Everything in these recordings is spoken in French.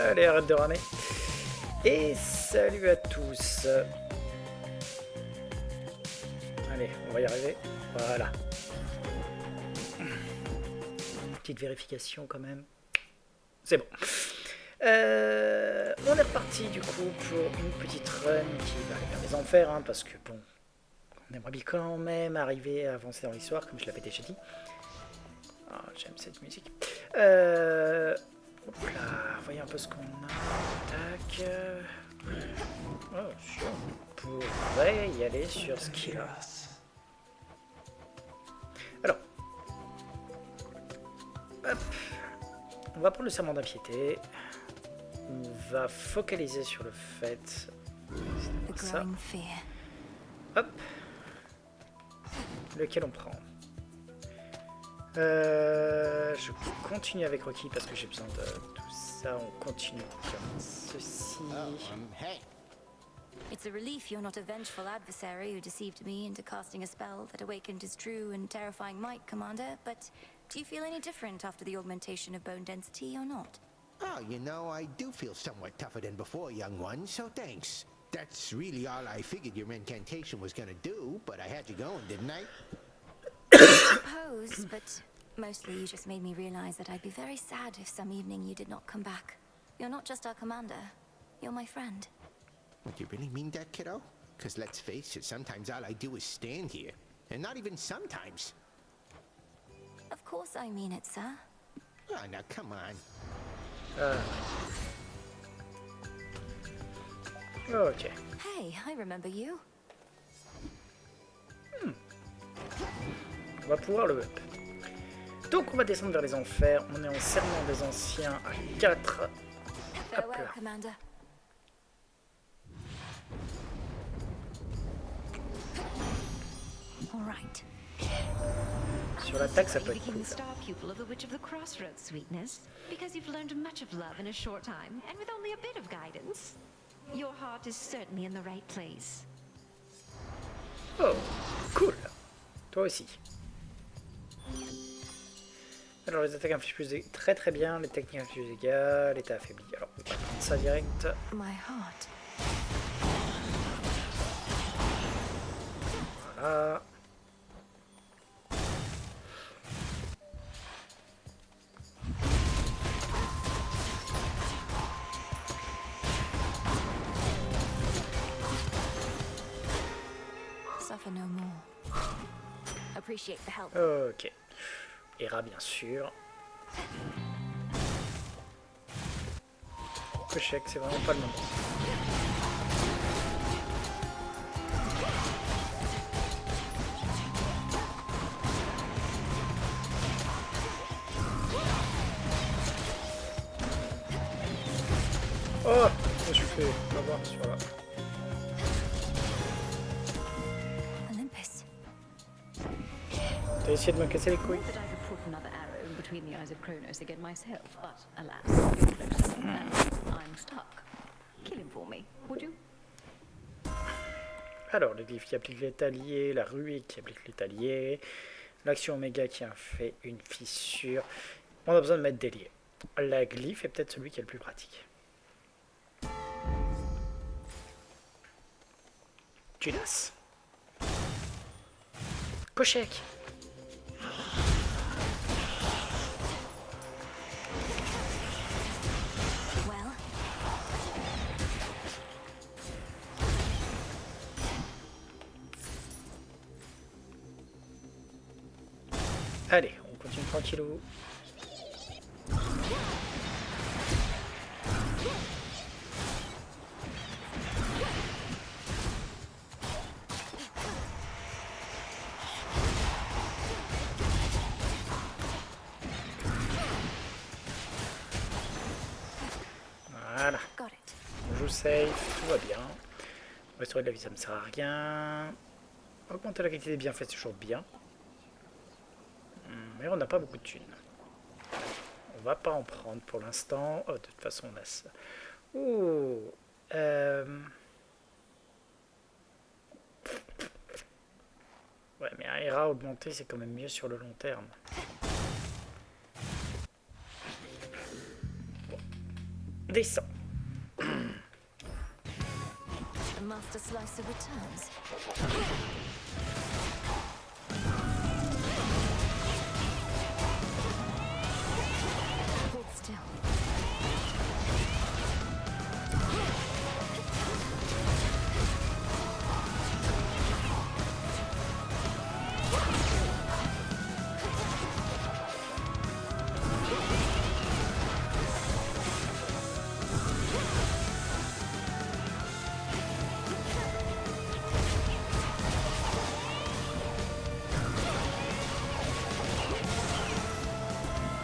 Allez, arrête de ramer. Et salut à tous. Allez, on va y arriver. Voilà. Petite vérification quand même. C'est bon. On est reparti du coup pour une petite run qui va aller vers les enfers, hein, parce que bon, on aimerait bien quand même arriver à avancer dans l'histoire, comme je l'avais déjà dit. Oh, j'aime cette musique. Hop là, voyons un peu ce qu'on a. Tac. Oh, on pourrait y aller sur ce qu'il a. Alors, hop. On va prendre le serment d'impiété. On va focaliser sur le fait. Ça. Hop. Lequel on prend? Je continue avec Rocky parce que j'ai besoin de tout ça. On continue comme ceci. It's a relief you're not a vengeful adversary who deceived me into casting a spell that awakened his true and terrifying might, Commander, but do you feel any different after the augmentation of bone density or not? Oh, you know, I do feel somewhat tougher than before, young one, so thanks. That's really all I figured your incantation was gonna do, but I had you going, didn't I? I suppose, but mostly you just made me realize that I'd be very sad if some evening you did not come back. You're not just our commander, you're my friend. Would you really mean that, kiddo? Because let's face it, sometimes all I do is stand here. And not even sometimes. Of course I mean it, sir. Oh, now come on. Ok. Hey, I remember you. On va pouvoir le up. Donc on va descendre vers les enfers. On est en serment des anciens à 4. Hop Farewell, là. Commander. All right. Sur l'attaque, ça peut être became cool. the star pupil of the Witch of the Crossroads, Sweetness, because you've learned much of love in a short time, and with only a bit of guidance. Your heart is certainly in the right place. Oh, cool. Toi aussi. Alors les attaques infligent plus très très bien, les techniques infligent des dégâts, l'état affaibli. Alors on va prendre ça direct. My heart. Voilà. Suffer no more. Appreciate the help. Ok. Hera bien sûr. Cochec, c'est vraiment pas le moment. Oh, je suis fait. On va voir sur là. Olympus. T'as essayé de me casser les couilles? Not that I could put another arrow in between the eyes of Kronos again myself, but alas, you're closer than that. I'm stuck. Kill him for me, would you? Alors, le glyphe qui applique l'état lié, la ruée qui applique l'état lié, l'action oméga qui a fait une fissure. On a besoin de mettre des liés. La glyphe est peut-être celui qui est le plus pratique. Judas. Cochec. Well, Allez, on continue tranquillou. Voilà, got it. on joue safe, tout va bien. Restaurer de la vie, ça ne me sert à rien. Augmenter la qualité des bienfaits, c'est toujours bien. Mais on n'a pas beaucoup de thunes. On va pas en prendre pour l'instant. Oh, de toute façon, on a ça. Ouh. Ouais, mais un Hera augmenté, c'est quand même mieux sur le long terme. Bon. Descends. The Master Slicer returns. Hold still.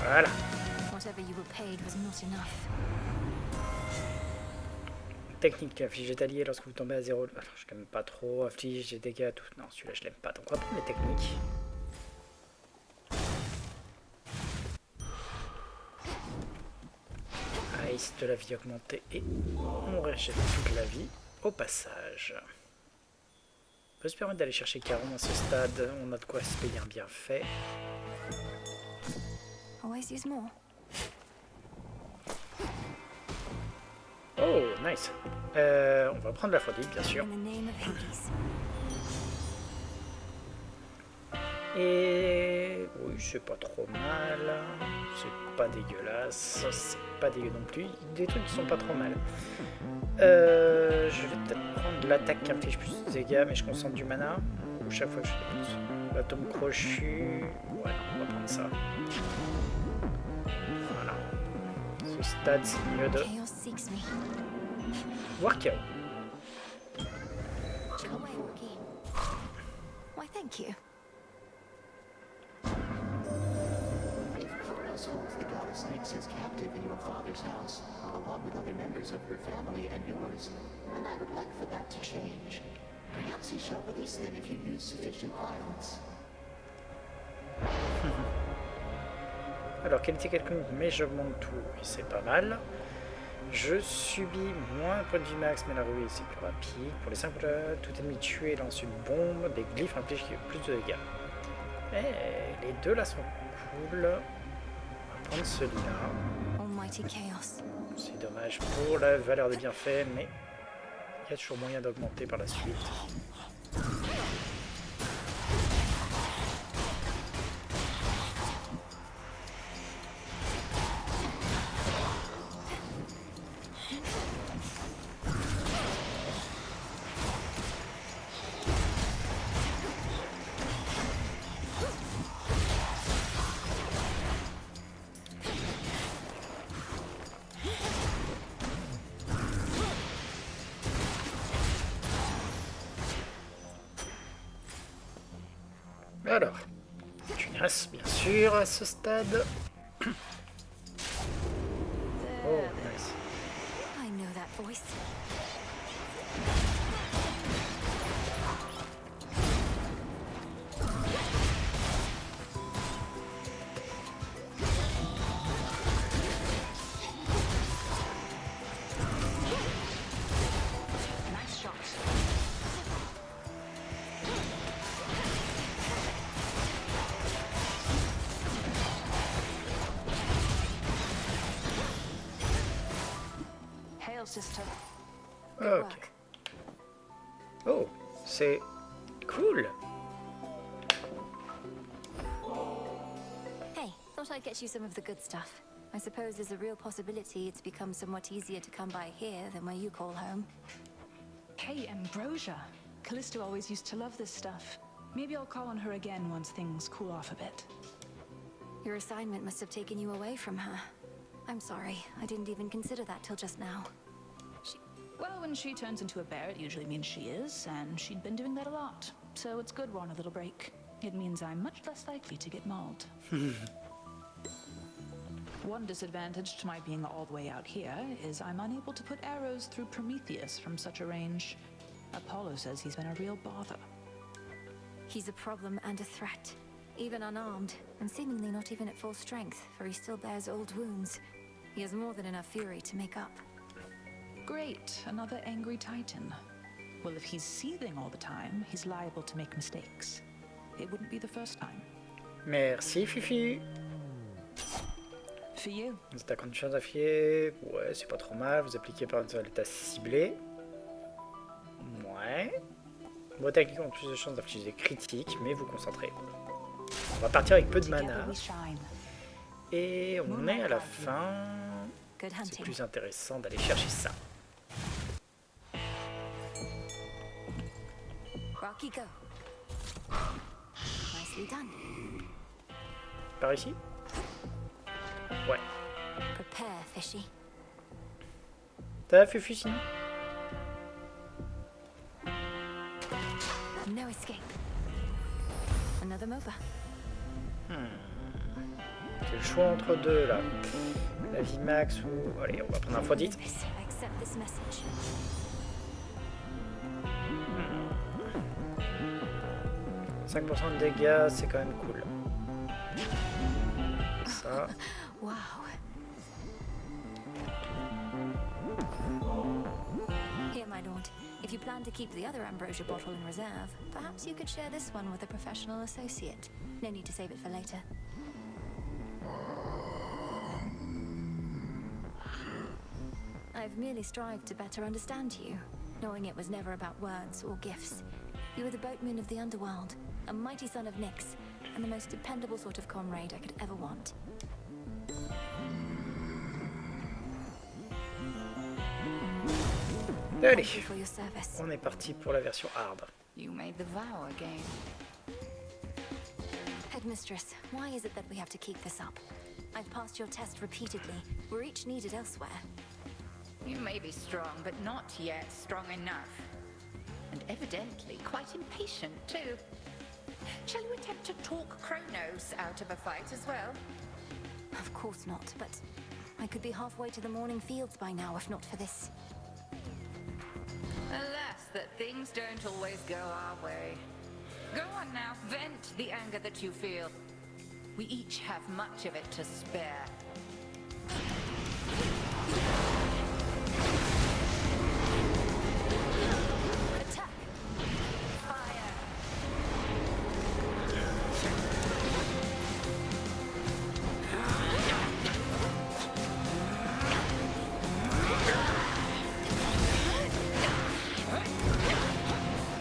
Voilà. Whatever you were paid was not enough. Technique, infliger d'alliés lorsque vous tombez à 0. Alors, je l'aime pas trop. Afflige des dégâts, tout. Non, celui-là, je l'aime pas. Donc, on va prendre les techniques. Ice de la vie augmentée. Et on rachète toute la vie au passage. On peut se permettre d'aller chercher Caron à ce stade. On a de quoi se payer un bienfait. Always use more. Oh, nice. On va prendre l'aphrodite, bien sûr. In the name of Hades. Et oui, c'est pas trop mal. C'est pas dégueulasse. C'est pas dégueu non plus. Des trucs qui sont pas trop mal. Je vais peut-être prendre l'attaque qui inflige plus de dégâts, mais je concentre du mana. Ou chaque fois que je fais plus. L'atome crochu. Ouais, on va prendre ça. Voilà. Ce stade, c'est mieux de Chaos seeks me. voir KO. Go away, Rookie. Why, thank you. If Kronos holds the goddess Nyxus captive in your father's house, along with other members of her family and yours, and I would like for that to change. Perhaps you shall release them if you use sufficient violence. Alors, qualité quelconque, mais j'augmente tout, et c'est pas mal. Je subis moins de points de vie max, mais la ruée c'est plus rapide. Pour les 5 tout ennemi tué lance une bombe, des glyphes infligent plus de dégâts. Et les deux là sont cool. On va prendre celui-là. Almighty Chaos. C'est dommage pour la valeur des bienfaits, mais il y a toujours moyen d'augmenter par la suite. Alors, Tunas, bien sûr, à ce stade. Oh, nice. I know that voice. Nice shot. Hail, sister. Good Ok. work. Oh, c'est cool. Hey, thought I'd get you some of the good stuff. I suppose there's a real possibility it's become somewhat easier to come by here than where you call home. Hey, Ambrosia. Callisto always used to love this stuff. Maybe I'll call on her again once things cool off a bit. Your assignment must have taken you away from her. I'm sorry, I didn't even consider that till just now. Well, when she turns into a bear, it usually means she is, and she'd been doing that a lot. So it's good we're on a little break. It means I'm much less likely to get mauled. One disadvantage to my being all the way out here is I'm unable to put arrows through Prometheus from such a range. Apollo says he's been a real bother. He's a problem and a threat. Even unarmed, and seemingly not even at full strength, for he still bears old wounds. He has more than enough fury to make up. Great, another angry titan. Well, if he's seething all the time, he's liable to make mistakes. It wouldn't be the first time. Merci, Fifi. for you. Des attaques en chance d'affilée, ouais, c'est pas trop mal. Vous appliquez par exemple l'état ciblé. Ouais. Vos techniques ont plus de chances d'infliger des critiques, mais vous concentrez. On va partir avec peu de mana. Together we shine. Et on est à la fin. Good C'est hunting. plus intéressant d'aller chercher ça. Rocky, go. Nicely done. Par ici? Ouais. Prepare, Fishy. T'as Fufu sinon? No escape. Another MOBA. J'ai le choix entre deux là. La vie max ou... Allez, on va prendre un x10. Olympus, accept this message. 5% de dégâts, c'est quand même cool. Ça. Wow. Here, my lord. If you plan to keep the other ambrosia bottle in reserve, perhaps you could share this one with a professional associate. No need to save it for later. I've merely strived to better understand you, knowing it was never about words or gifts. You were the boatman of the underworld, a mighty son of Nyx, and the most dependable sort of comrade I could ever want. Allez, Thank you for your service. on est parti pour la version hard. You made the vow again. Headmistress, why is it that we have to keep this up? I've passed your test repeatedly. We're each needed elsewhere. You may be strong, but not yet strong enough. And evidently quite impatient, too. Shall you attempt to talk Kronos out of a fight as well? Of course not, but I could be halfway to the morning fields by now if not for this. Alas, that things don't always go our way. Go on now, vent the anger that you feel. We each have much of it to spare. Attack! Fire!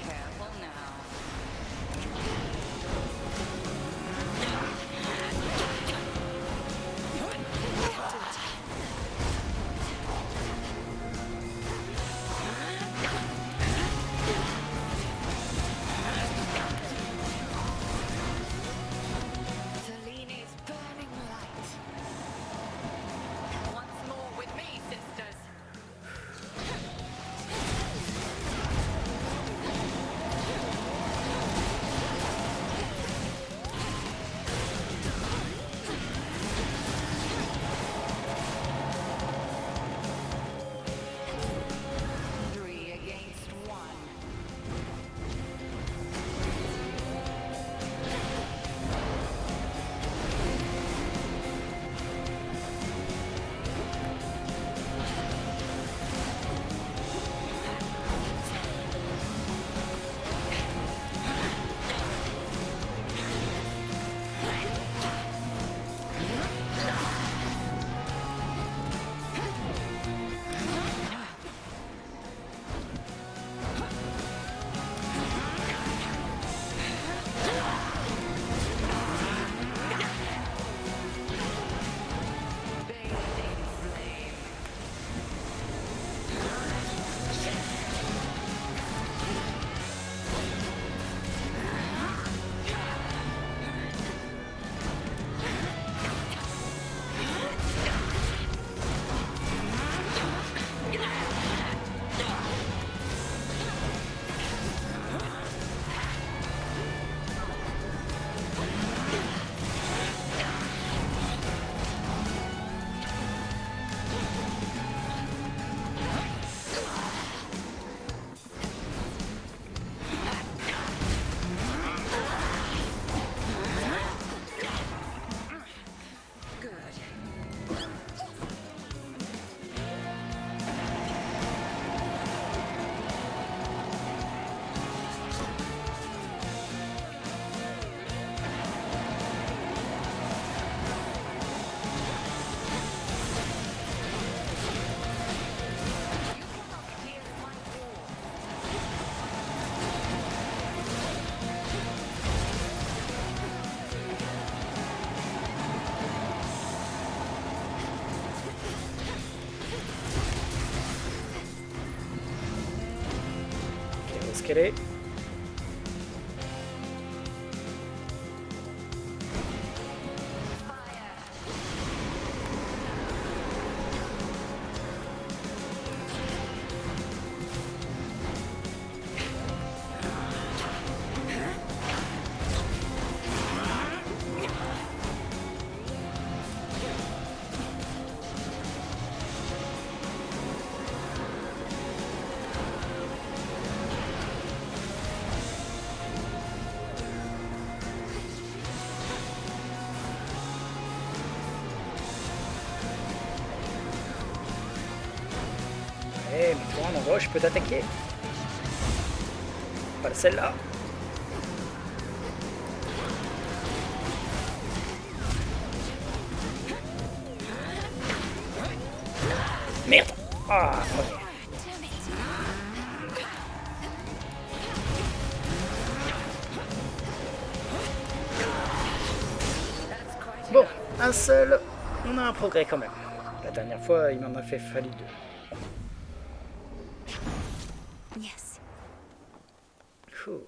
Careful now. ce qu'elle est. Eh, mais toi, un endroit où je peux t'attaquer. Pas celle-là. Merde. Ah, ok. Bon, un seul. On a un progrès quand même. La dernière fois, il m'en a fallu 2. Yes. Ouh.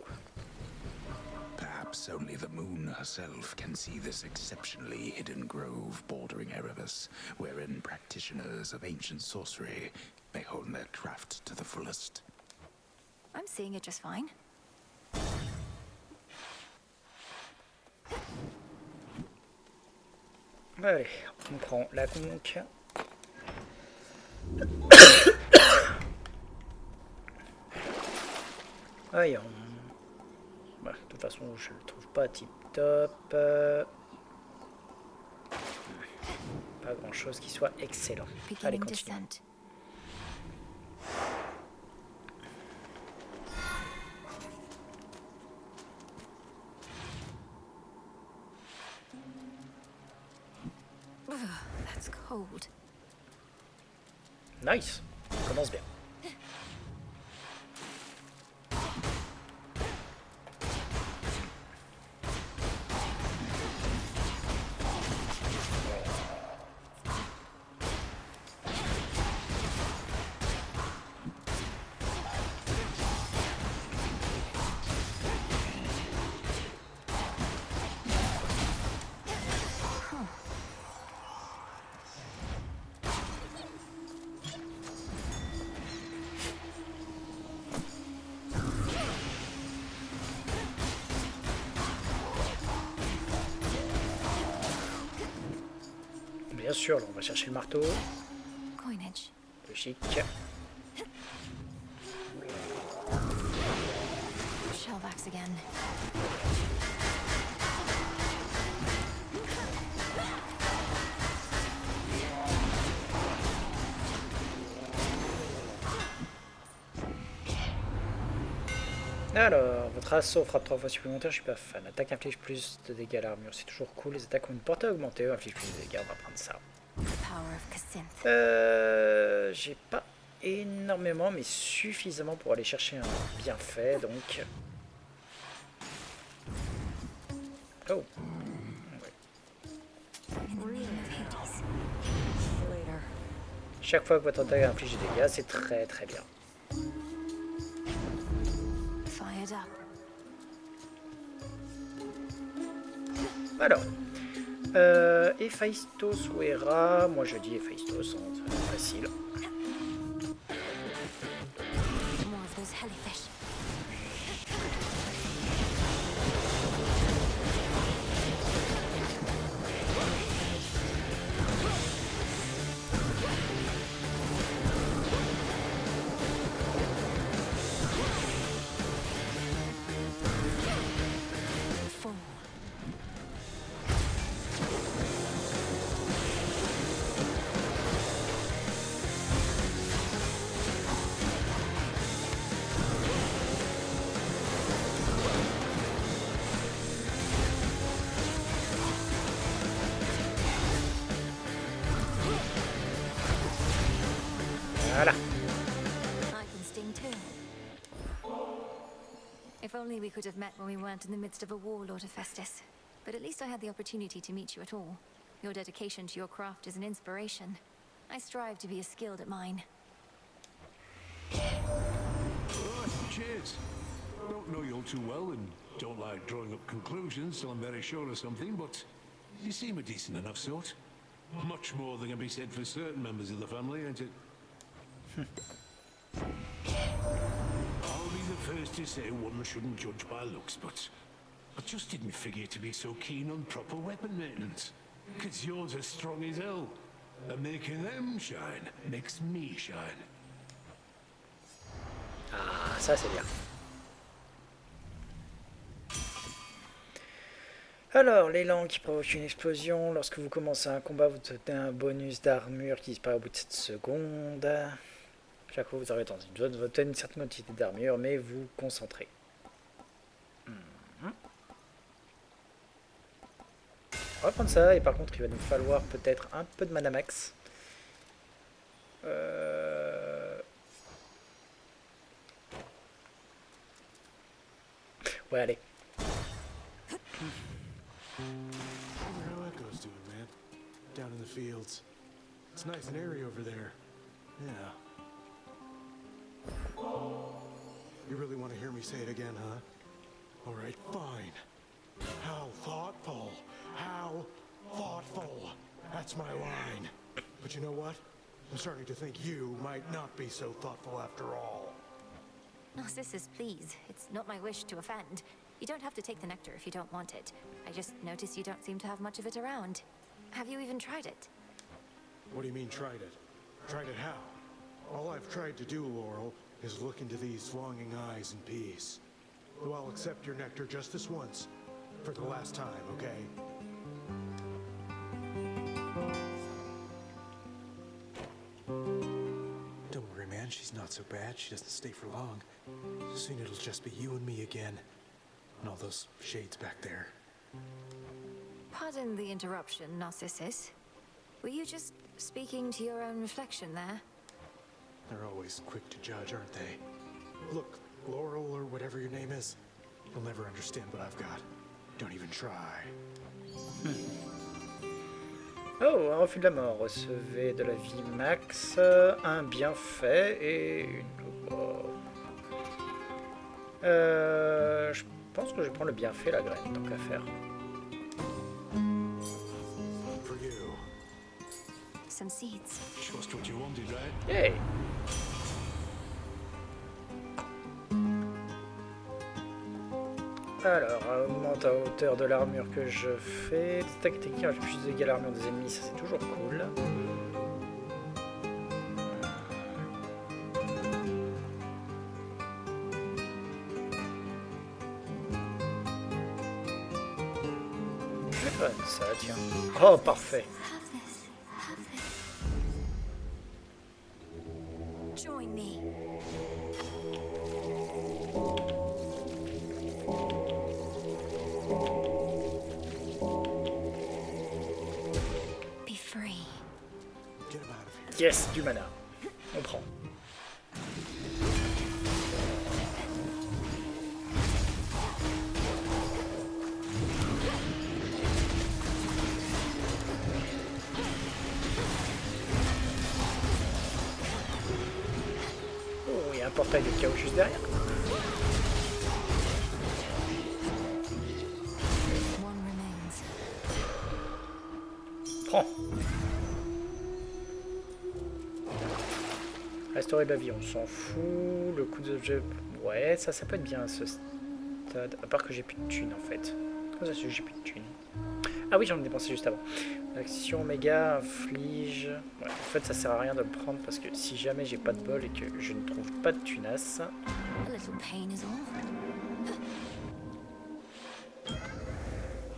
Perhaps only the moon herself can see this exceptionally hidden grove bordering Erebus, wherein practitioners of ancient sorcery may hone their craft to the fullest. I'm seeing it just fine. Allez, on prend la conque. Voyons. Bah, de toute façon, je le trouve pas tip top. Pas grand chose qui soit excellent. Allez, Beginning continue. descent. Ugh, that's cold. Nice. On commence bien. Bien sûr, là, on va chercher le marteau. Coinage. Logique. Shellbacks again. Alors, votre assaut frappe 3 fois supplémentaire, je suis pas fan. L'attaque inflige plus de dégâts à l'armure, c'est toujours cool. Les attaques ont une portée augmentée, inflige plus de dégâts, on va prendre ça. Power of Kacinth. J'ai pas énormément, mais suffisamment pour aller chercher un bienfait, donc... Oh. Ouais. In the name of Hades. Later. Chaque fois que votre attaque inflige des dégâts, c'est très très bien. Fired up. Alors, Héphaïstos ou Hera, moi je dis Héphaïstos, hein, c'est facile. More of those jellyfish. Fall. Voilà. I can sting too. If only we could have met when we weren't in the midst of a war, Lord Hephaestus. But at least I had the opportunity to meet you at all. Your dedication to your craft is an inspiration. I strive to be as skilled at mine. Cheers. Don't know you all too well and don't like drawing up conclusions till I'm very sure of something, but you seem a decent enough sort. Much more than can be said for certain members of the family, ain't it? I'll be the first to say one shouldn't judge by looks, but I just didn't figure to be so keen on proper weapon maintenance. 'Cause yours are strong as hell. And making them shine makes me shine. Ah, ça c'est bien. Alors, l'élan qui provoque une explosion. Lorsque vous commencez un combat, vous obtenez un bonus d'armure qui disparaît au bout de 7 secondes. Chaque fois que vous arrivez dans une zone, vous obtenez une certaine quantité d'armure, mais vous concentrez. On va prendre ça, et par contre, il va nous falloir peut-être un peu de mana max. Ouais, allez. How Echo's doing, man? Down in the fields. It's nice and airy over there. Yeah. You really want to hear me say it again, huh? All right, fine. How thoughtful. How thoughtful. That's my line. But you know what? I'm starting to think you might not be so thoughtful after all. Narcissus, please. It's not my wish to offend. You don't have to take the nectar if you don't want it. I just noticed you don't seem to have much of it around. Have you even tried it? What do you mean, tried it? Tried it how? All I've tried to do, Laurel, is look into these longing eyes in peace. Though I'll accept your nectar just this once. For the last time, okay? Don't worry, man. She's not so bad. She doesn't stay for long. Soon it'll just be you and me again. And all those shades back there. Pardon the interruption, Narcissus. Were you just speaking to your own reflection there? They're always quick to judge, aren't they? Look, Laurel, or whatever your name is, you'll never understand what I've got. Don't even try. Oh, un refus de la mort. Recevez de la vie max, un bienfait et une... Oh. Je pense que je vais prendre le bienfait, la graine, tant qu'à faire. For you. Some seeds. Just what you wanted, right? Hey! Alors, augmente la hauteur de l'armure que je fais. Des attaques techniques avec plus de dégâts à l'armure des ennemis, ça c'est toujours cool. Je vais faire ça, tiens. Oh, parfait. Join me. Be free. Get him out of here. Yes, du mana. On prend. Oh, il y a un portail de chaos juste derrière. One remains. Prends. Restaurer de la vie, on s'en fout. Le coup d'objet, ouais, ça peut être bien à ce stade. À part que j'ai plus de thunes en fait. Comment ça se fait que j'ai plus de thunes? Ah oui, j'en ai dépensé juste avant. Action méga, inflige. Ouais, en fait, ça sert à rien de le prendre parce que si jamais j'ai pas de bol et que je ne trouve pas de thunas. A little pain is all.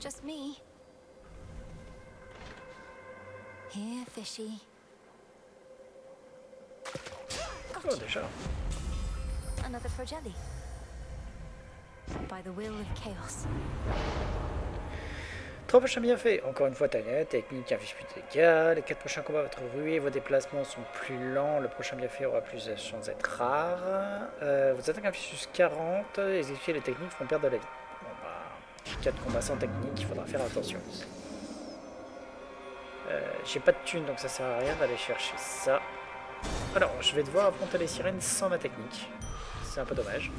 Just me. Here, fishy. Oh, déjà. Another Frogelli. By the will of chaos. 3 prochains bienfaits. Encore une fois, ta technique inflige plus de dégâts. Les 4 prochains combats vont être rués. Vos déplacements sont plus lents. Le prochain bienfait aura plus de chances d'être rare. Vos attaques infligent plus 40. Exécuter les techniques font perdre de la vie. Bon bah, 4 combats sans technique, il faudra faire attention. J'ai pas de thunes, donc ça sert à rien d'aller chercher ça. Alors, je vais devoir affronter les sirènes sans ma technique. C'est un peu dommage.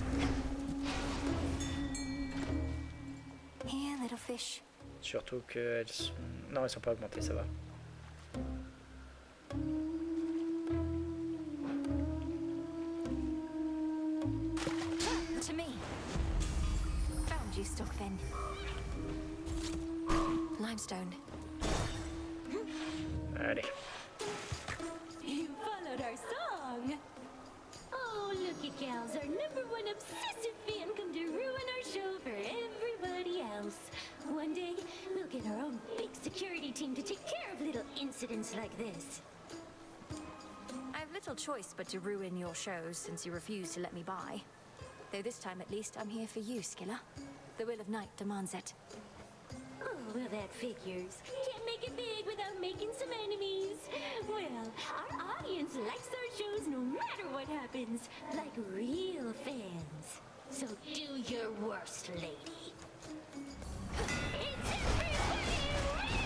wish. Surtout qu'elles sont... Non, elles sont pas augmentées, ça va. To me. Found you, Stockfin. Limestone. Allez. You followed our song. Oh, look at gals, our #1 obsessive fan come to ruin our show for everybody else. One day, we'll get our own big security team to take care of little incidents like this. I have little choice but to ruin your shows since you refuse to let me by. Though this time at least I'm here for you, Skilla. The will of Night demands it. Oh, well, that figures. Can't make it big without making some enemies. Well, our audience likes our shows no matter what happens, like real fans. So do your worst, lady. It's everybody ready!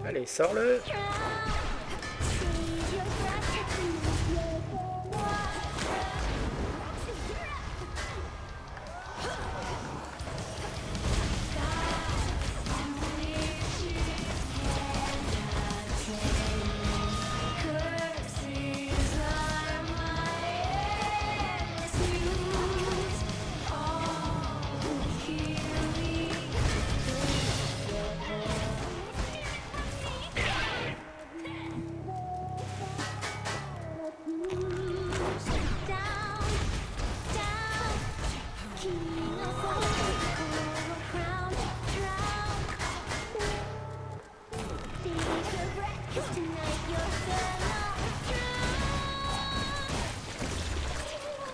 Allez, sors-le.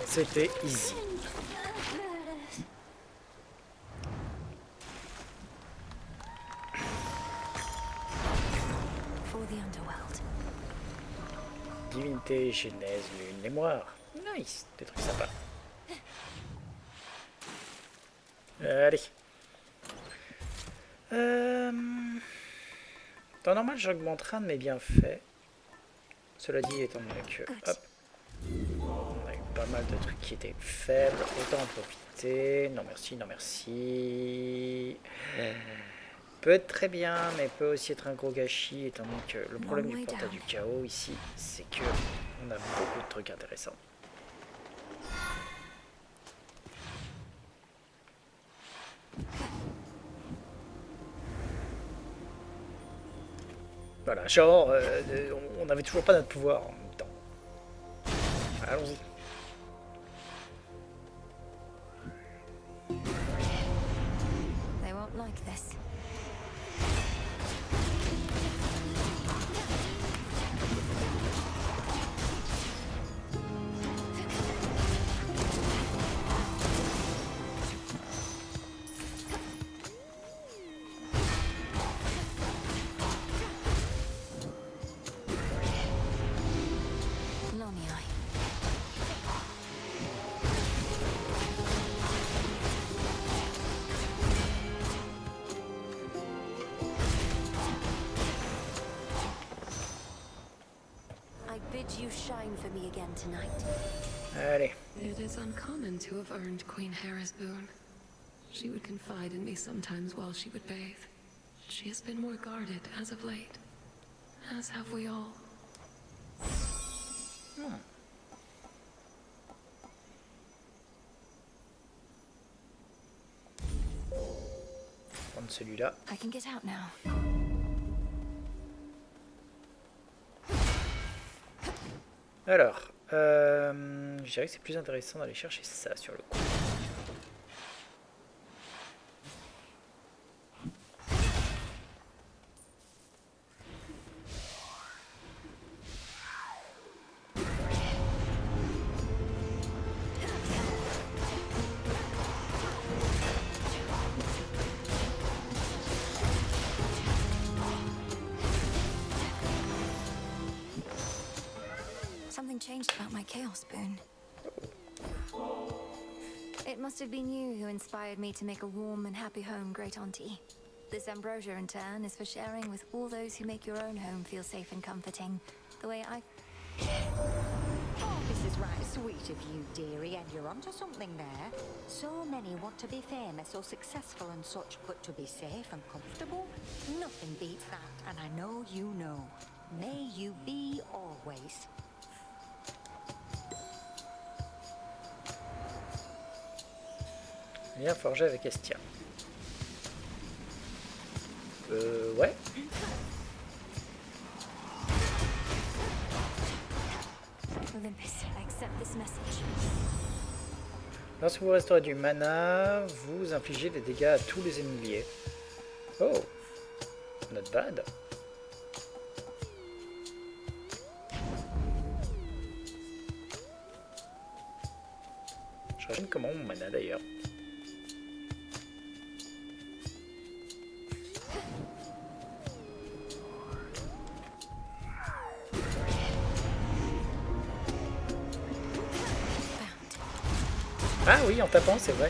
C'était easy. For the underworld. Divinité, genèse, lune, mémoire. Nice, des trucs sympas. Allez. Dans normal, j'augmenterai un de mes bienfaits. Cela dit, étant donné que... Hop. On a eu pas mal de trucs qui étaient faibles. Autant en profiter. Non merci, non merci. Peut être très bien, mais peut aussi être un gros gâchis, étant donné que le problème du portail du chaos ici, c'est que on a beaucoup de trucs intéressants. Voilà, genre, on n'avait toujours pas notre pouvoir en même temps. Allons-y. They won't like this. You shine for me again tonight. Allez. It is uncommon to have earned Queen Hera's boon. She would confide in me sometimes while she would bathe. She has been more guarded as of late, as have we all. Prendre celui-là. I can get out now. Alors, je dirais que c'est plus intéressant d'aller chercher ça sur le coup. Something changed about my Chaos Boon. It must have been you who inspired me to make a warm and happy home, Great Auntie. This ambrosia, in turn, is for sharing with all those who make your own home feel safe and comforting, the way I... Oh, this is right sweet of you, dearie, and you're onto something there. So many want to be famous or successful and such, but to be safe and comfortable, nothing beats that, and I know you know. May you be always. Viens forger avec Estia. Ouais. Olympus, I accept this message. Lorsque vous restaurez du mana, vous infligez des dégâts à tous les ennemis liés. Oh, not bad. Je rachète comment mon mana d'ailleurs. Ah oui, en tapant, c'est vrai.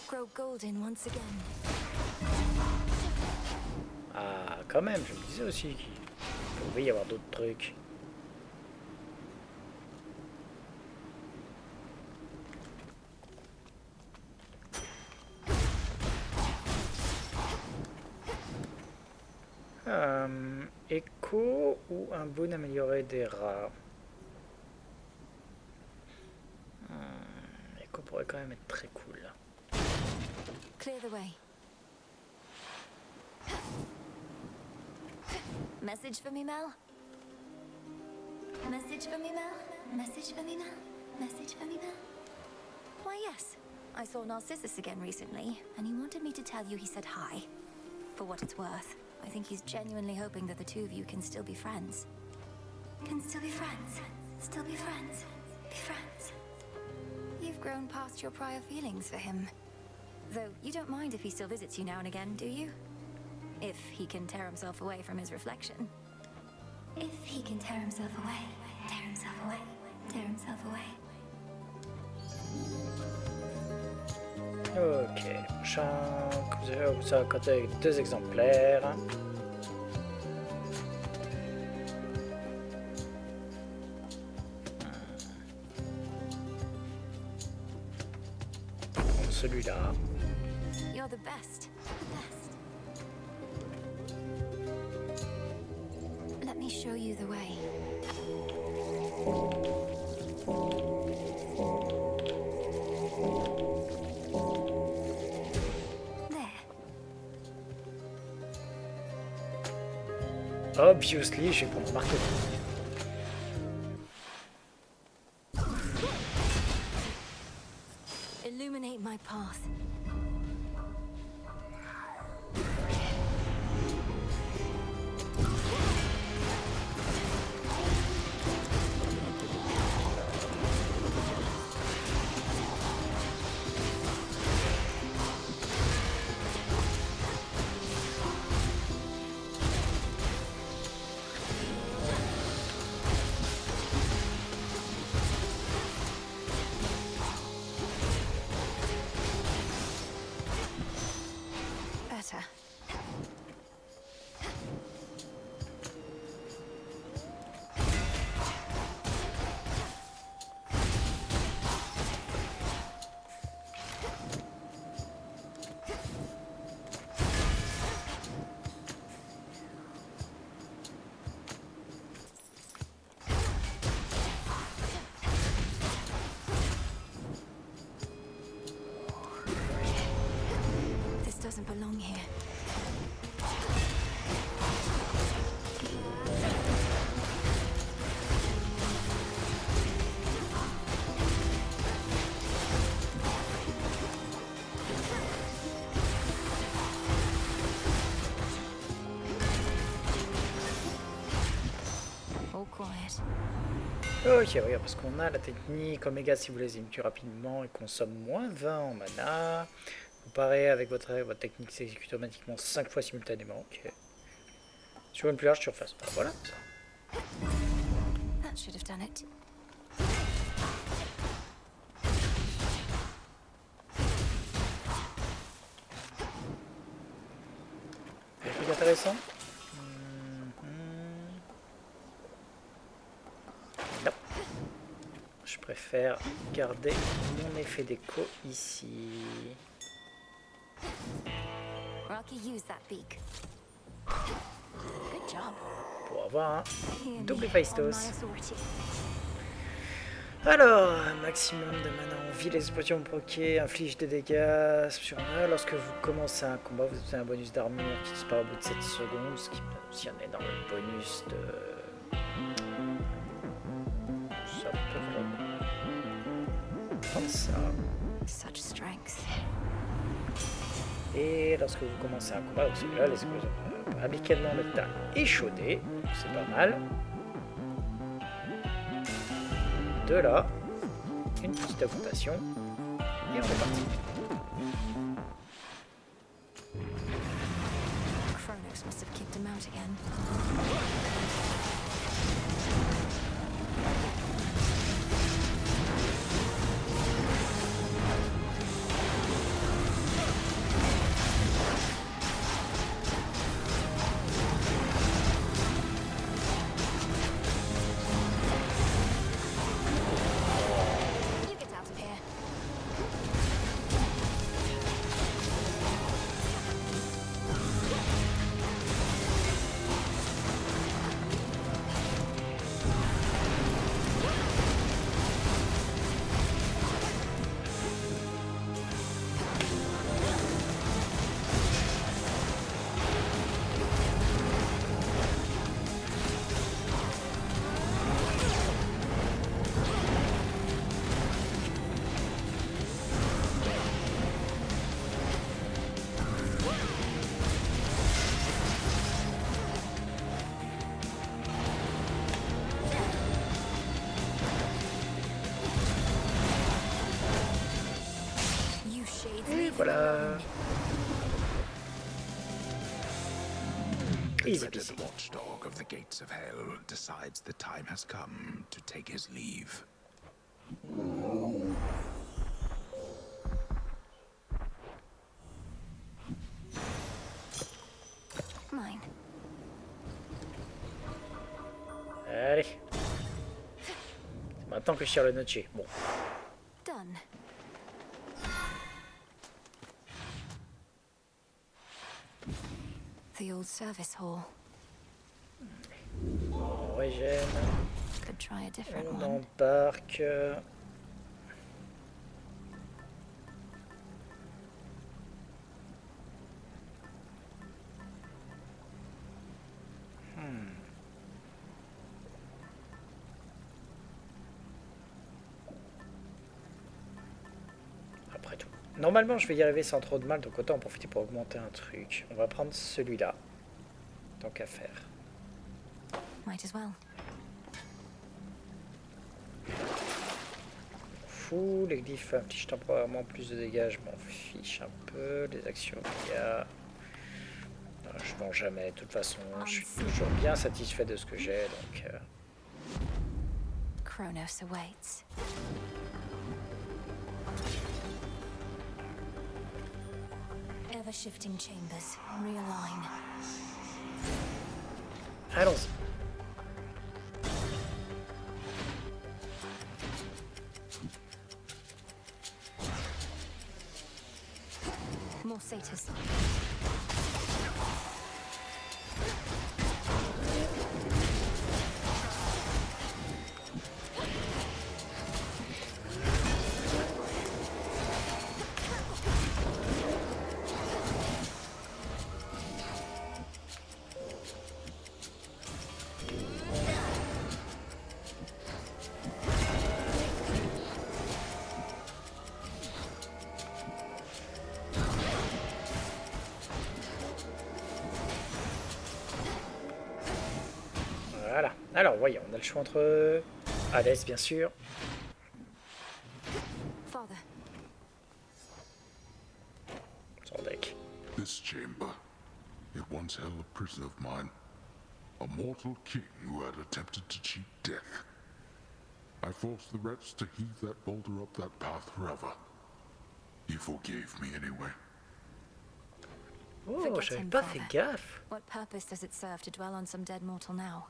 Grow golden once again. Ah, quand même, je me disais aussi qu'il pouvait y avoir d'autres trucs. Écho ou un boon amélioré des rats. Écho pourrait quand même être très cool. Clear the way. Message for me, Mel? Message for me, Mel? Message for me, Mel? Message for me, Mel? Why, yes. I saw Narcissus again recently, and he wanted me to tell you he said hi. For what it's worth, I think he's genuinely hoping that the two of you can still be friends. Can still be friends. Still be friends. Be friends. You've grown past your prior feelings for him. Though, you don't mind if he still visits you now and again, do you? If he can tear himself away from his reflection. If he can tear himself away, tear himself away, tear himself away. Ok, le prochain, vous allez compter avec 2 exemplaires. Celui-là. You're the best. The best. Let me show you the way. There. Obviously, je vais prendre marque. Illuminate my path. Ok, regarde, parce qu'on a la technique Oméga si vous les aimez rapidement et consomme moins 20 en mana. Comparé avec votre technique s'exécute automatiquement 5 fois simultanément. Ok. Sur une plus large surface. Ah, voilà. That should have done it. Un truc intéressant. Non. Je préfère garder mon effet d'écho ici. Rocky, use that beak. Good job. Pour avoir un double On Héphaïstos. my authority. Alors, un maximum de mana en vie, les explosions provoquées infligent des dégâts sur un. Lorsque vous commencez un combat, vous obtenez un bonus d'armure qui disparaît au bout de 7 secondes, ce qui est aussi un énorme bonus de... Ça peut vraiment... Prendre ça. Such strength. Et lorsque vous commencez un combat, donc celui-là, les explosions amicalement mettent à échauder, c'est pas mal. De là, une petite augmentation, et on est parti. Kronos must have kicked him out again. You get out of here. You shades leave him Voilà. alone. Easy The peasy. watchdog of the gates of hell decides the time has come to take his leave. Mine. Allez. C'est maintenant que je tire le notcher. Bon. Done. The old service hall. On régène. Could try a different On one. embarque. Après tout. Normalement, je vais y arriver sans trop de mal, donc autant en profiter pour augmenter un truc. On va prendre celui-là. Tant qu'à faire. Might as well. Fou, les glyphes infligent temporairement plus de dégâts, je m'en fiche un peu. Les actions dégâts. Je vends jamais, de toute façon, je suis toujours bien satisfait de ce que j'ai, donc... Kronos awaits. Ever-shifting chambers. Realign. Allons-y. More satyrs. Alors, voyons, on a le choix entre Hades, bien sûr. Father. Son deck. This chamber, it once held a prisoner of mine, a mortal king who had attempted to cheat death. I forced the wretch to heave that boulder up that path forever. He forgave me anyway. Oh, Forget j'avais him, pas Father. fait gaffe. What purpose does it serve to dwell on some dead mortal now?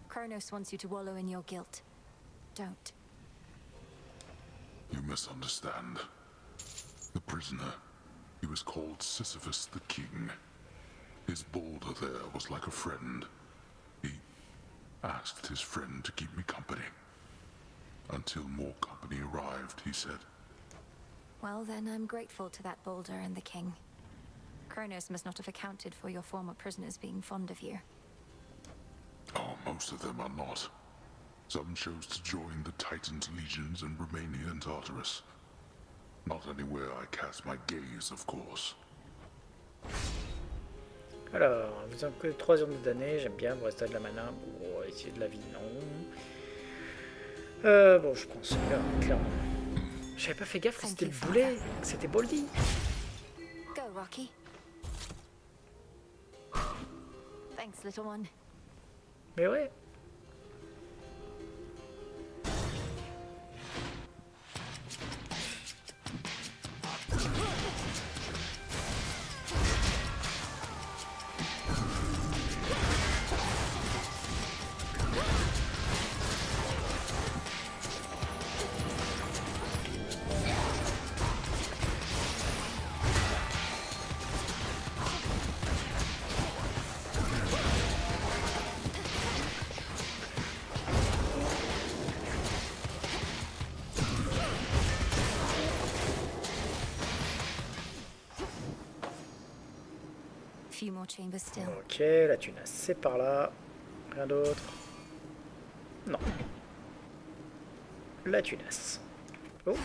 Kronos wants you to wallow in your guilt. Don't. You misunderstand. The prisoner, he was called Sisyphus the King. His boulder there was like a friend. He asked his friend to keep me company. Until more company arrived, he said. Well, then I'm grateful to that boulder and the king. Kronos must not have accounted for your former prisoners being fond of you. Oh, most of them are not. Some chose to join the Titan's legions and remain here in Tartarus. Not anywhere I cast my gaze, of course. Alors, vous avez que 3 heures de damnés, j'aime bien, vous restez de la mana. Bon, essayer de la vie, non. Bon, je prends celui-là, clairement. J'avais pas fait gaffe que c'était le boulet, que c'était Boldy. Go, Rocky. Thanks, little one. Mais ouais. Few more chambers still. Ok, la tunasse, c'est par là. Rien d'autre. Non. La tunasse. Oh.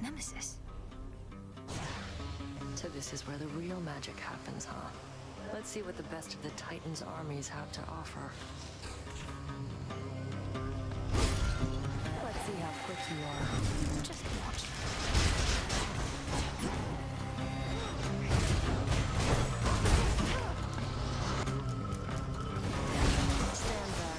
Nemesis. So this is where the real magic happens, huh? Let's see what the best of the Titan's armies have to offer. Let's see how quick you are. Just watch. Stand back.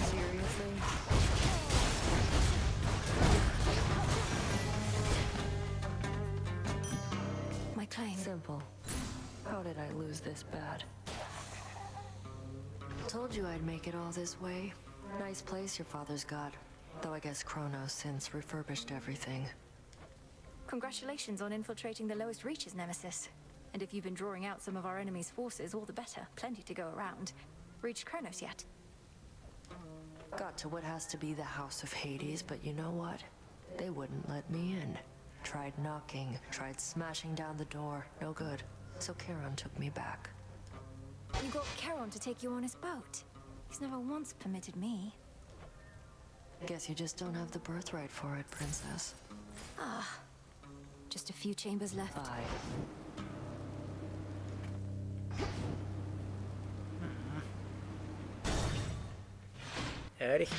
Seriously? My claim. Simple. How did I lose this bad? Told you I'd make it all this way. Nice place your father's got. Though I guess Kronos since refurbished everything. Congratulations on infiltrating the lowest reaches, Nemesis. And if you've been drawing out some of our enemy's forces, all the better. Plenty to go around. Reached Kronos yet? Got to what has to be the House of Hades, but you know what? They wouldn't let me in. Tried knocking, tried smashing down the door. No good. So Charon took me back. You got Charon to take you on his boat. He's never once permitted me. Guess you just don't have the birthright for it, Princess. Ah. Just a few chambers left. Bye. Allez.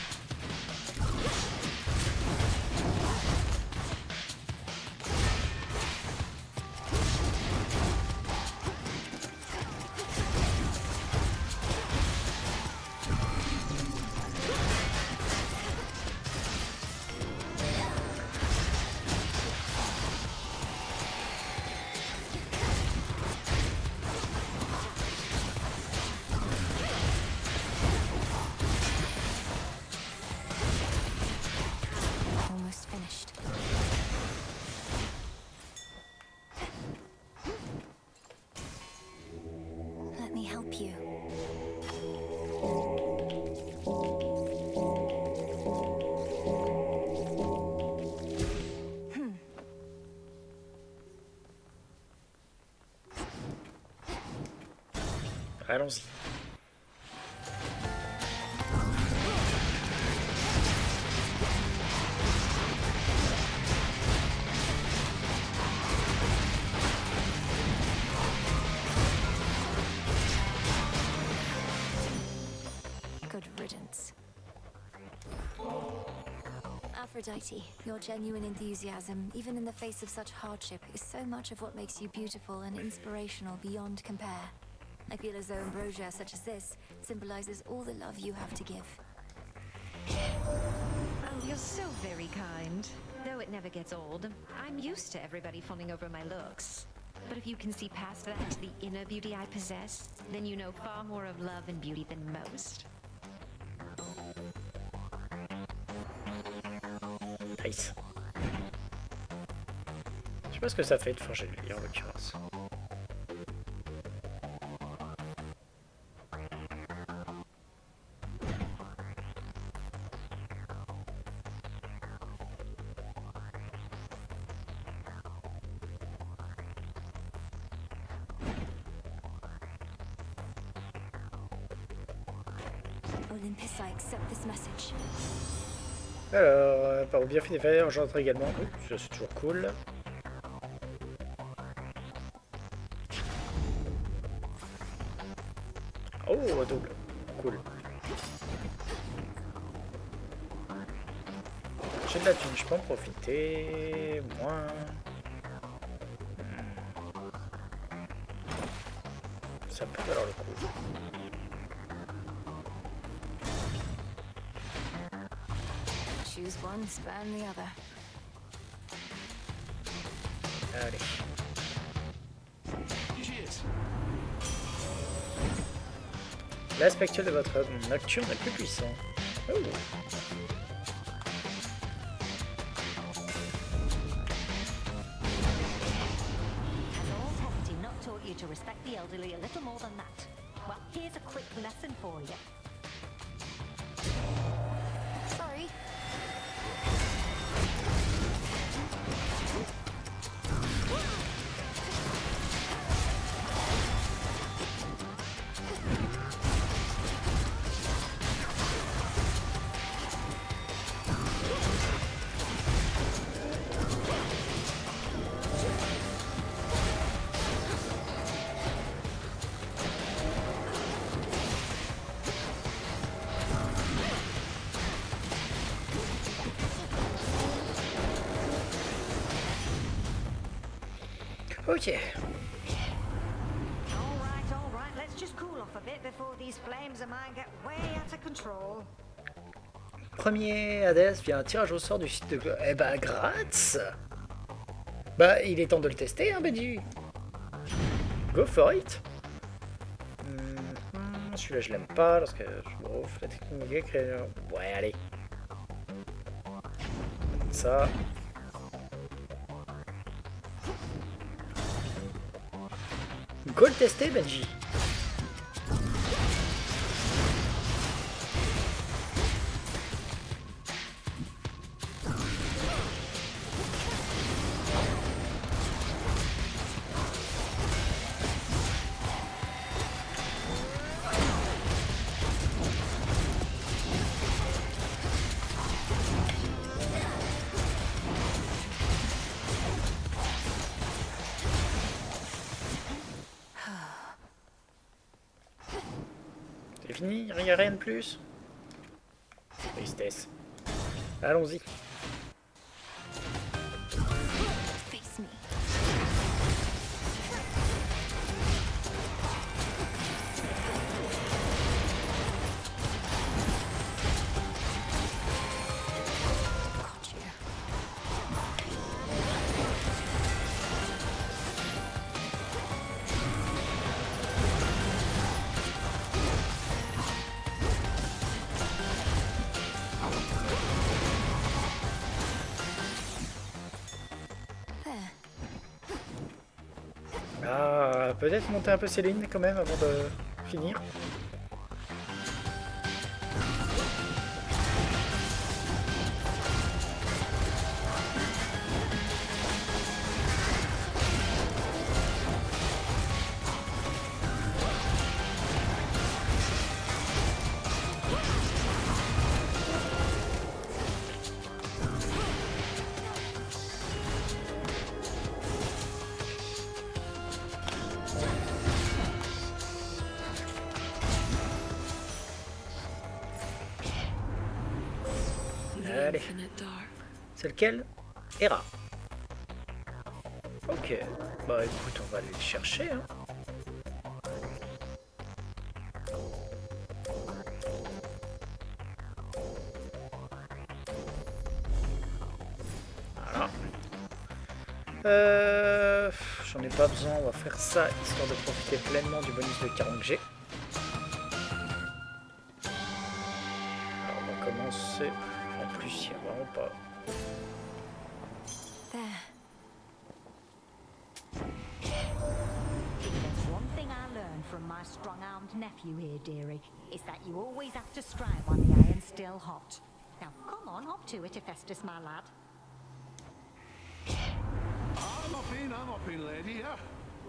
Almost finished. Let me help you. Allons-y. Good riddance. Aphrodite, your genuine enthusiasm, even in the face of such hardship, is so much of what makes you beautiful and inspirational beyond compare. I feel as though ambrosia such as this symbolizes all the love you have to give. Oh, you're so very kind. Though it never gets old. I'm used to everybody fawning over my looks. But if you can see past that to the inner beauty I possess, then you know far more of love and beauty than most. Nice. Je sais pas ce que ça fait de forger le lit en l'occurrence. Olympus, I accept this message. Alors, par bien fait des faits, engendre également. Oui, ça c'est toujours cool. Oh, double. Cool. J'ai de la thune, je peux en profiter. Moins. Ça peut valoir le coup. Choose one, spurn the other. Allez. L'aspect de votre nocturne est plus puissant. Oh. Has all poverty not taught you to respect the elderly a little more than that? Well, here's a quick lesson for you. Sorry. Ok. All right, let's just cool off a bit before these flames of mine get way out of control. Premier Hades via un tirage au sort du site de... Eh ben, Gratz. Bah, il est temps de le tester, hein, Benji. Go for it. Celui-là, je l'aime pas, parce que je me ouf, la technique... Ouais, allez. Comme ça. Go le tester, Benji. C'est fini, il n'y a rien de plus. Tristesse. Allons-y. Face me. Got you. Ah, peut-être monter un peu Céline quand même avant de finir. Allez. infinite dark. C'est lequel? Hera. Ok. Bah écoute, on va aller le chercher. Hein. Voilà. J'en ai pas besoin, on va faire ça histoire de profiter pleinement du bonus de 40 que j'ai. Alors on va commencer. En plus, il n'y a vraiment pas. There. If there's one thing I learned from my strong-armed nephew here, dearie, is that you always have to strike while the iron's still hot. Now, come on, hop to it, Hephaestus, my lad. I'm up in, lady, yeah.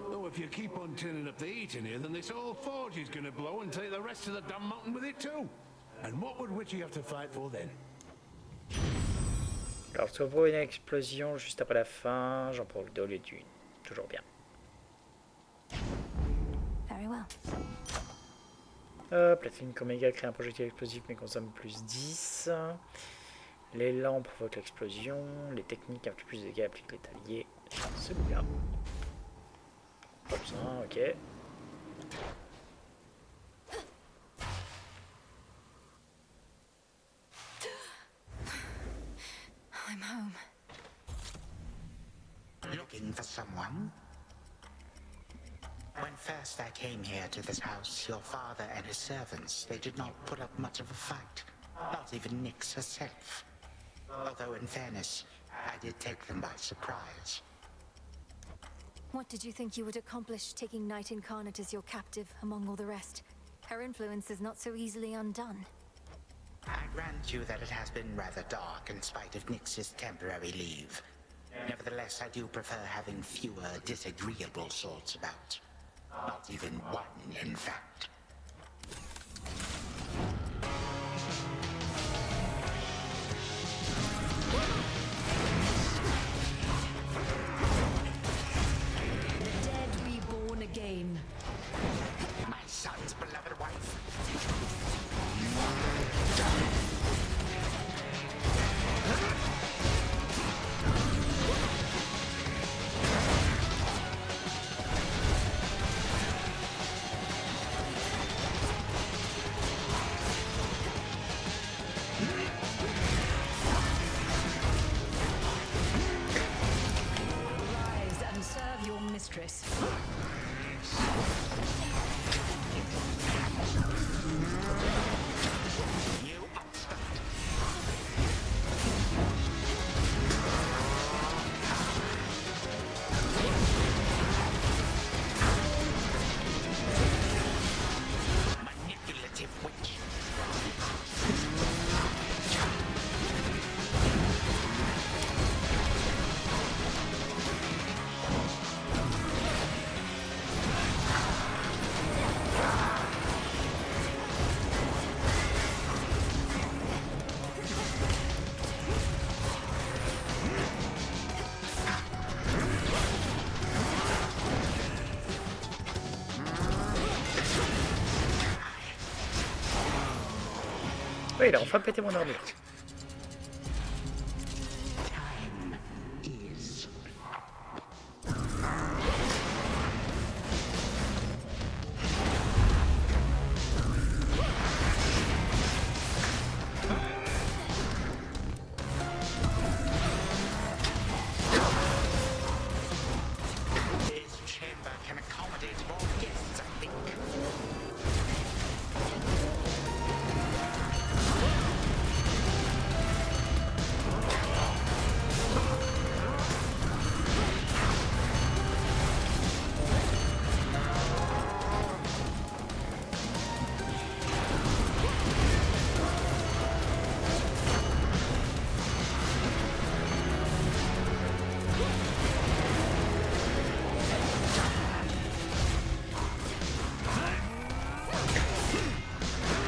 Though if you keep on turning up the heat in here, then this whole forge is gonna blow and take the rest of the damn mountain with it too. And what would Witchy have to fight for then? Alors, tu vas voir une explosion juste après la fin. J'en prends le 2 au lieu d'une. Toujours bien. Very well. Platine Omega crée un projectile explosif mais consomme plus 10. L'élan provoque l'explosion. Les techniques infligent plus de dégâts appliquent les alliés. Celui-là. Pas besoin, ok. I'm home. Looking for someone? When first I came here to this house, your father and his servants, they did not put up much of a fight. Not even Nyx herself. Although, in fairness, I did take them by surprise. What did you think you would accomplish taking Night Incarnate as your captive among all the rest? Her influence is not so easily undone. I grant you that it has been rather dark in spite of Nyx's temporary leave. Nevertheless, I do prefer having fewer disagreeable sorts about. Not even one, in fact. The dead reborn again. My son's beloved wife. Rise and serve your mistress. Manipulative witch. Oui, il a enfin pété mon armure. This chamber can accommodate more guests, I think.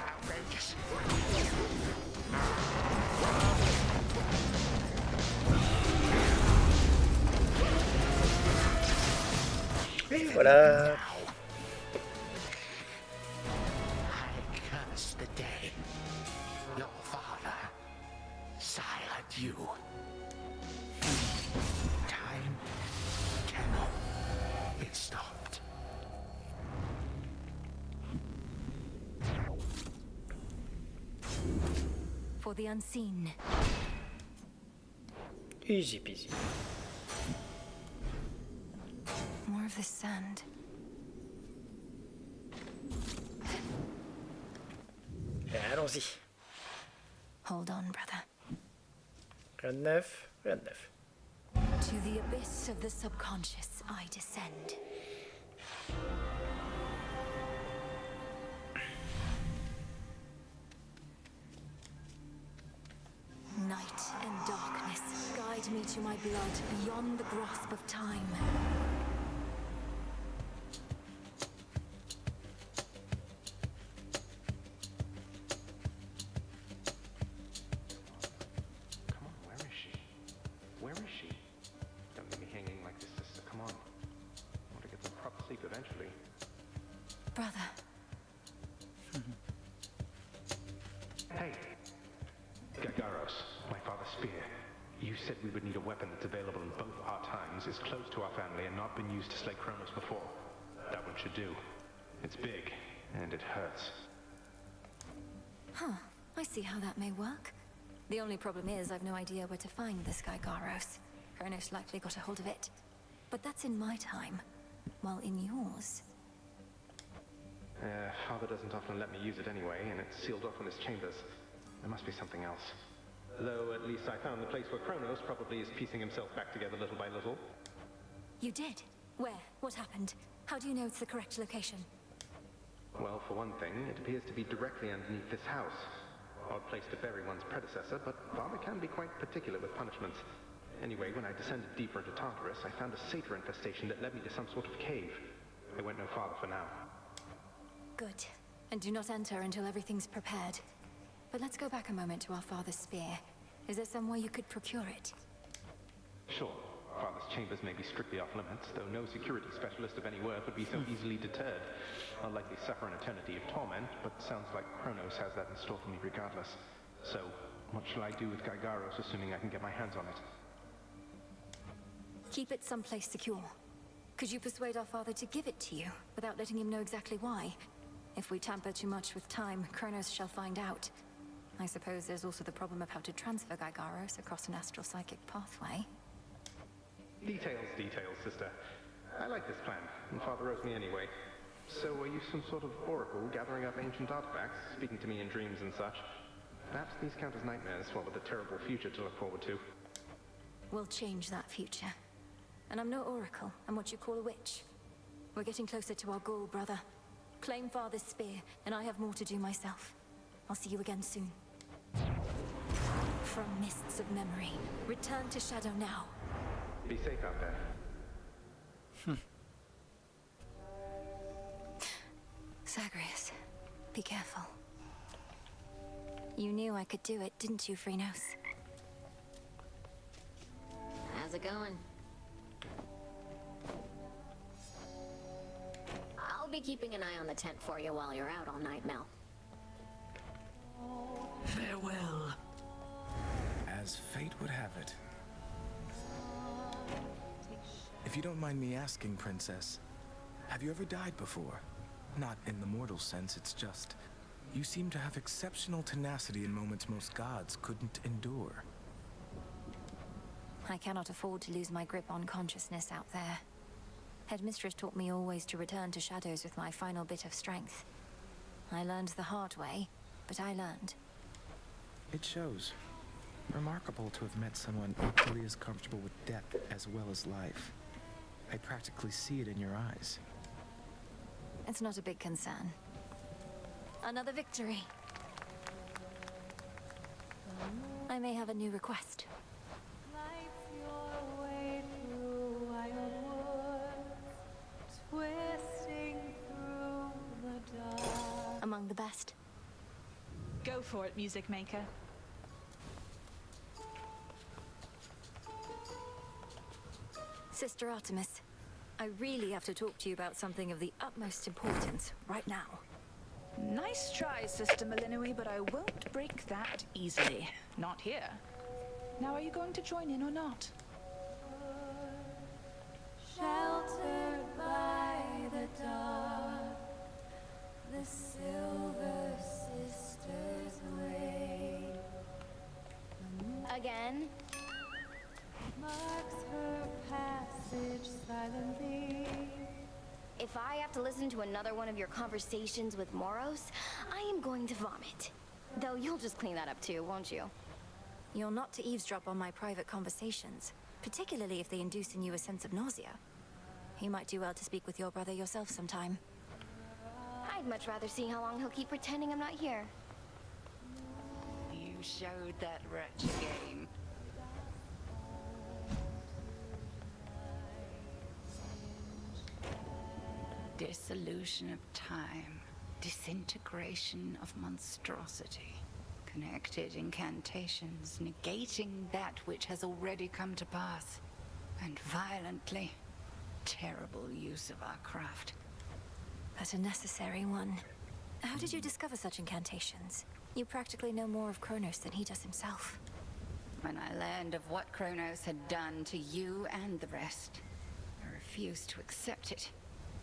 Outrageous. Et voilà. I curse the day your father, sire. for the unseen. Easy peasy. More of this sand. Allons-y. Hold on, brother. Rien de neuf, rien de neuf. To the abyss of the subconscious, I descend. Night and darkness guide me to my blood beyond the grasp of time. Come on, where is she? Where is she? Don't leave me hanging like this, sister. Come on. I want to get some proper sleep eventually. Brother. Hey! Gagaros, my father's spear. You said we would need a weapon that's available in both our times, is close to our family, and not been used to slay Kronos before. That one should do. It's big, and it hurts. Huh. I see how that may work. The only problem is I've no idea where to find this guy Garos. Kronos likely got a hold of it. But that's in my time. While in yours... Father doesn't often let me use it anyway, and it's sealed off in his chambers. There must be something else. Though at least I found the place where Kronos probably is piecing himself back together little by little. You did? Where? What happened? How do you know it's the correct location? Well, for one thing, it appears to be directly underneath this house. Odd place to bury one's predecessor, but Father can be quite particular with punishments. Anyway, when I descended deeper into Tartarus, I found a satyr infestation that led me to some sort of cave. I went no farther for now. Good. And do not enter until everything's prepared. But let's go back a moment to our father's spear. Is there somewhere you could procure it? Sure. Father's chambers may be strictly off limits, though no security specialist of any worth would be so easily deterred. I'll likely suffer an eternity of torment, but sounds like Kronos has that in store for me regardless. So, what shall I do with Gagaros, assuming I can get my hands on it? Keep it someplace secure. Could you persuade our father to give it to you, without letting him know exactly why? If we tamper too much with time, Kronos shall find out. I suppose there's also the problem of how to transfer Gagaros across an astral psychic pathway. Details, sister. I like this plan, and Father owes me anyway. So are you some sort of oracle gathering up ancient artifacts, speaking to me in dreams and such? Perhaps these count as nightmares, what with a terrible future to look forward to. We'll change that future. And I'm no oracle, I'm what you call a witch. We're getting closer to our goal, brother. Claim Father's spear, and I have more to do myself. I'll see you again soon. From mists of memory, return to Shadow now. Be safe out there. Zagreus, be careful. You knew I could do it, didn't you, Phrynos? How's it going? I'll be keeping an eye on the tent for you while you're out all night, Mel. Farewell. As fate would have it. If you don't mind me asking, Princess, have you ever died before? Not in the mortal sense, it's just... You seem to have exceptional tenacity in moments most gods couldn't endure. I cannot afford to lose my grip on consciousness out there. Headmistress taught me always to return to shadows with my final bit of strength. I learned the hard way, but I learned. It shows. Remarkable to have met someone equally as comfortable with death as well as life. I practically see it in your eyes. It's not a big concern. Another victory. I may have a new request. Among the best. Go for it, Music Maker. Sister Artemis, I really have to talk to you about something of the utmost importance right now. Nice try, Sister Malinui, but I won't break that easily. Not here. Now, are you going to join in or not? Sheltered by the dark, the Silver Sisters wait. again? Marks her passage silently. If I have to listen to another one of your conversations with Moros, I am going to vomit. Though you'll just clean that up too, won't you? You're not to eavesdrop on my private conversations, particularly if they induce in you a sense of nausea. You might do well to speak with your brother yourself sometime. I'd much rather see how long he'll keep pretending I'm not here. You showed that wretch again. Dissolution of time, disintegration of monstrosity, connected incantations, negating that which has already come to pass, and violently terrible use of our craft. But a necessary one. How did you discover such incantations? You practically know more of Kronos than he does himself. When I learned of what Kronos had done to you and the rest, I refused to accept it.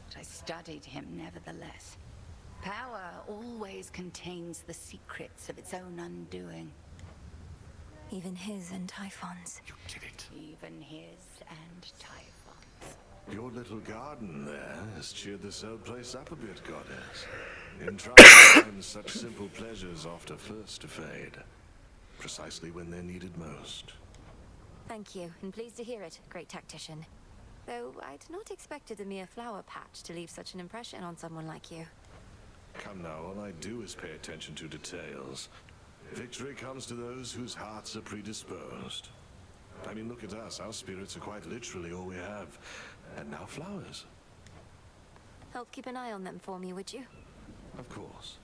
But I studied him nevertheless. Power always contains the secrets of its own undoing. Even his and Typhon's. You did it. Even his and Typhon's. Your little garden there has cheered this old place up a bit, Goddess. In times, such simple pleasures often first to fade. Precisely when they're needed most. Thank you, and pleased to hear it, great tactician. Though I'd not expected a mere flower patch to leave such an impression on someone like you. Come now, all I do is pay attention to details. Victory comes to those whose hearts are predisposed. I mean, look at us. Our spirits are quite literally all we have. And now flowers. Help keep an eye on them for me, would you? Of course.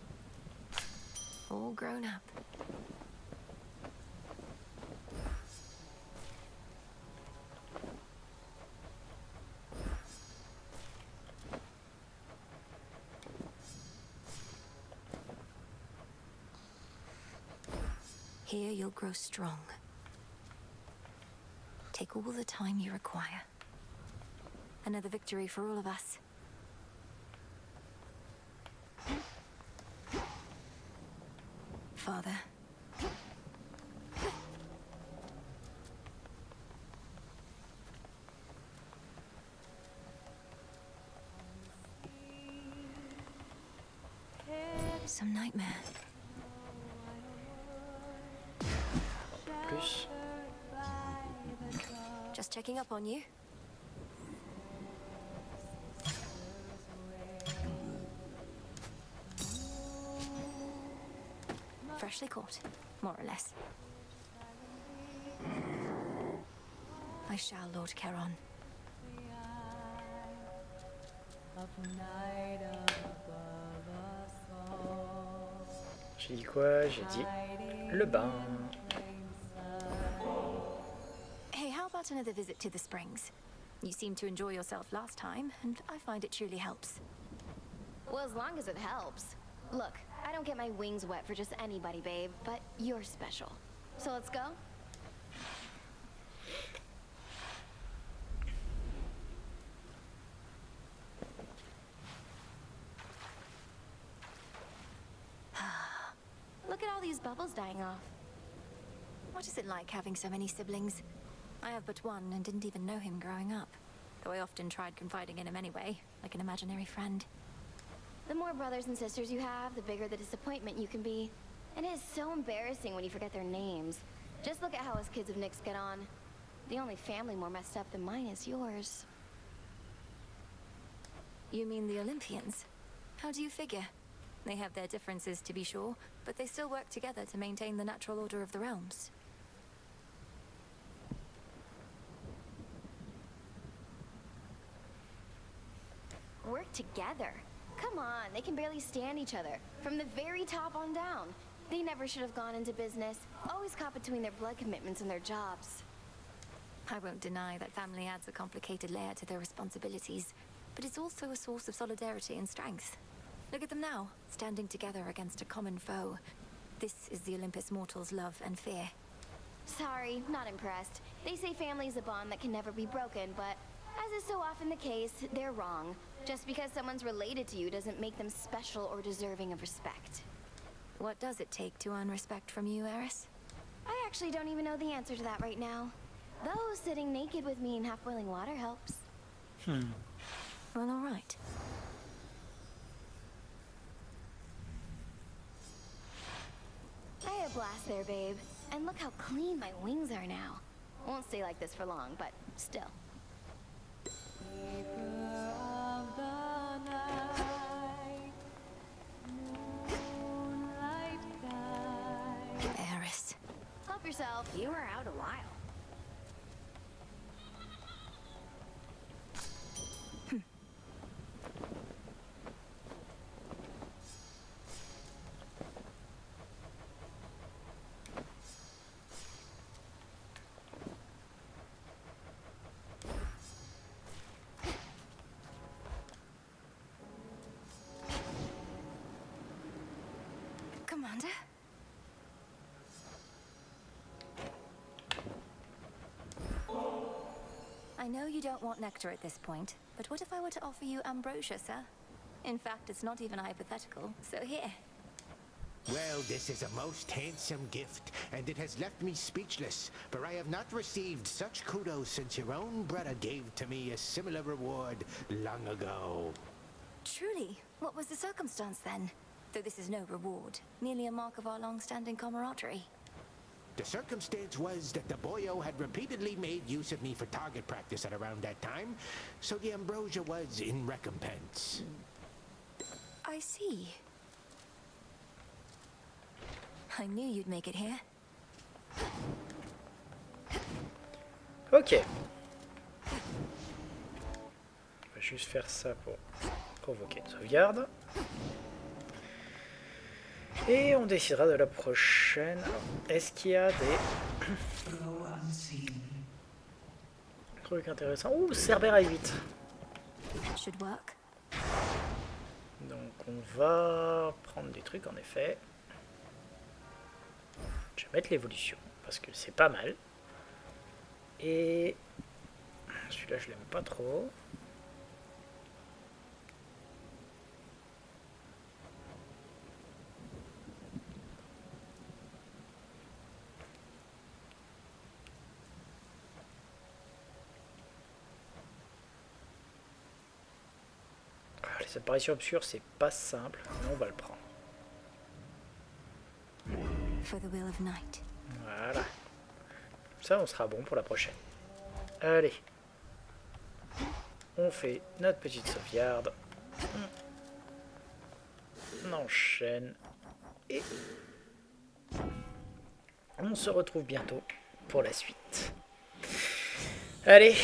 All grown up. Here you'll grow strong. Take all the time you require. Another victory for all of us. Father. Some nightmare. Plus. Just checking up on you. Freshly caught, more or less. I shall, Lord Charon. J'ai dit quoi? J'ai dit le bain. Hey, how about another visit to the springs? You seemed to enjoy yourself last time, and I find it truly helps. Well, as long as it helps. Look, I don't get my wings wet for just anybody, babe, but you're special. So let's go? Look at all these bubbles dying off. What is it like having so many siblings? I have but one and didn't even know him growing up. Though I often tried confiding in him anyway, like an imaginary friend. The more brothers and sisters you have, the bigger the disappointment you can be. And it is so embarrassing when you forget their names. Just look at how us kids of Nyx get on. The only family more messed up than mine is yours. You mean the Olympians? How do you figure? They have their differences, to be sure, but they still work together to maintain the natural order of the realms. Work together? Come on, they can barely stand each other. From the very top on down. They never should have gone into business. Always caught between their blood commitments and their jobs. I won't deny that family adds a complicated layer to their responsibilities, but it's also a source of solidarity and strength. Look at them now, standing together against a common foe. This is the Olympus mortals' love and fear. Sorry, not impressed. They say family is a bond that can never be broken, but as is so often the case, they're wrong. Just because someone's related to you doesn't make them special or deserving of respect. What does it take to earn respect from you, Eris? I actually don't even know the answer to that right now. Though sitting naked with me in half-boiling water helps. Well, all right. I had a blast there, babe. And look how clean my wings are now. Won't stay like this for long, but still. Eris. Help yourself. You were out a while. Commander? I know you don't want nectar at this point, but what if I were to offer you ambrosia, sir? In fact, it's not even hypothetical, so here. Well, this is a most handsome gift, and it has left me speechless, for I have not received such kudos since your own brother gave to me a similar reward long ago. Truly? What was the circumstance then? Though this is no reward, merely a mark of our long-standing camaraderie. The circumstance was that the boyo had repeatedly made use of me for target practice at around that time, so the ambrosia was in recompense. I see. I knew you'd make it here. Ok. On va juste faire ça pour provoquer une sauvegarde. Et on décidera de la prochaine. Est-ce qu'il y a des trucs intéressants? Ouh, Cerbère à 8. Should work. Donc on va prendre des trucs en effet. Je vais mettre l'évolution parce que c'est pas mal. Et celui-là je l'aime pas trop. Les apparitions obscures, c'est pas simple, mais on va le prendre. For the will of night. Voilà. Ça, on sera bon pour la prochaine. Allez. On fait notre petite sauvegarde. On enchaîne. Et on se retrouve bientôt pour la suite. Allez.